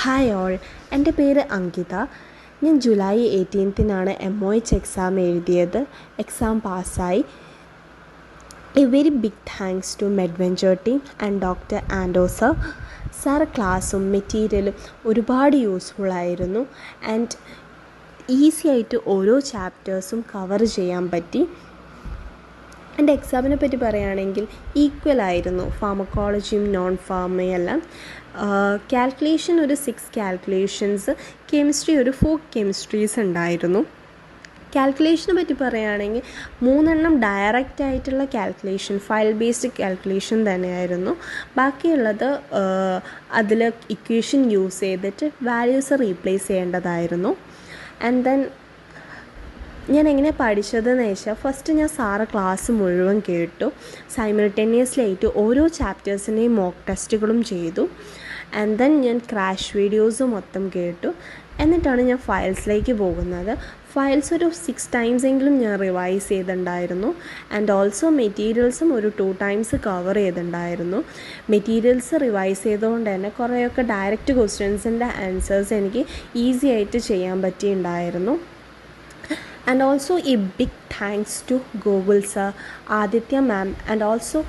Hi all, എൻ്റെ പേര് അങ്കിത. ഞാൻ ജൂലൈ 18-നാണ് MOH എക്സാം എഴുതിയത്. എക്സാം പാസ്സായി. A very big thanks to Medventure team and doctor ആൻഡോ സർ. സാർ ക്ലാസ്സും മെറ്റീരിയലും ഒരുപാട് യൂസ്ഫുള്ളായിരുന്നു ആൻഡ് ഈസി ആയിട്ട് ഓരോ ചാപ്റ്റേഴ്സും കവർ ചെയ്യാൻ പറ്റി. എൻ്റെ എക്സാമിനെ പറ്റി പറയുകയാണെങ്കിൽ ഈക്വലായിരുന്നു, ഫാർമക്കോളജിയും നോൺ ഫാർമയും എല്ലാം. കാൽക്കുലേഷൻ ഒരു 6 കാൽക്കുലേഷൻസ്, കെമിസ്ട്രി ഒരു 4 കെമിസ്ട്രീസ് ഉണ്ടായിരുന്നു. കാൽക്കുലേഷനെ പറ്റി പറയുകയാണെങ്കിൽ 3 ഡയറക്റ്റ് ആയിട്ടുള്ള കാൽക്കുലേഷൻ, ഫയൽ ബേസ്ഡ് കാൽക്കുലേഷൻ തന്നെയായിരുന്നു. ബാക്കിയുള്ളത് അതിൽ ഇക്വേഷൻ യൂസ് ചെയ്തിട്ട് വാല്യൂസ് റീപ്ലേസ് ചെയ്യേണ്ടതായിരുന്നു. ആൻഡ് ദെൻ ഞാൻ എങ്ങനെ പഠിച്ചതെന്ന് വെച്ചാൽ, ഫസ്റ്റ് ഞാൻ സാറ് ക്ലാസ് മുഴുവൻ കേട്ടു. സൈമിൾട്ടേനിയസ്ലി ആയിട്ട് ഓരോ ചാപ്റ്റേഴ്സിൻ്റെയും മോക്ക് ടെസ്റ്റുകളും ചെയ്തു. ആൻഡ് ദെൻ ഞാൻ ക്രാഷ് വീഡിയോസ് മൊത്തം കേട്ടു. എന്നിട്ടാണ് ഞാൻ ഫയൽസിലേക്ക് പോകുന്നത്. ഫയൽസ് ഒരു 6 ടൈംസ് എങ്കിലും ഞാൻ റിവൈസ് ചെയ്തിട്ടുണ്ടായിരുന്നു. ആൻഡ് ഓൾസോ മെറ്റീരിയൽസും ഒരു 2 ടൈംസ് കവർ ചെയ്തിട്ടുണ്ടായിരുന്നു. മെറ്റീരിയൽസ് റിവൈസ് ചെയ്തുകൊണ്ട് തന്നെ കുറേയൊക്കെ ഡയറക്റ്റ് ക്വസ്റ്റ്യൻസിൻ്റെ ആൻസേഴ്സ് എനിക്ക് ഈസി ആയിട്ട് ചെയ്യാൻ പറ്റിയിട്ടുണ്ടായിരുന്നു. And also a big thanks to Google sir, Aditya ma'am and also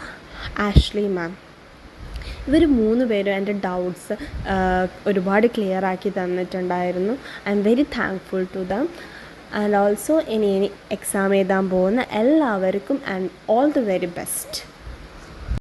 Ashley ma'am. ഇവർ 3 പേരും എൻ്റെ ഡൗട്ട്സ് ഒരുപാട് ക്ലിയർ ആക്കി തന്നിട്ടുണ്ടായിരുന്നു. I am very thankful to them. And also ഇനി എക്സാം എഴുതാൻ പോകുന്ന എല്ലാവർക്കും and all the very best.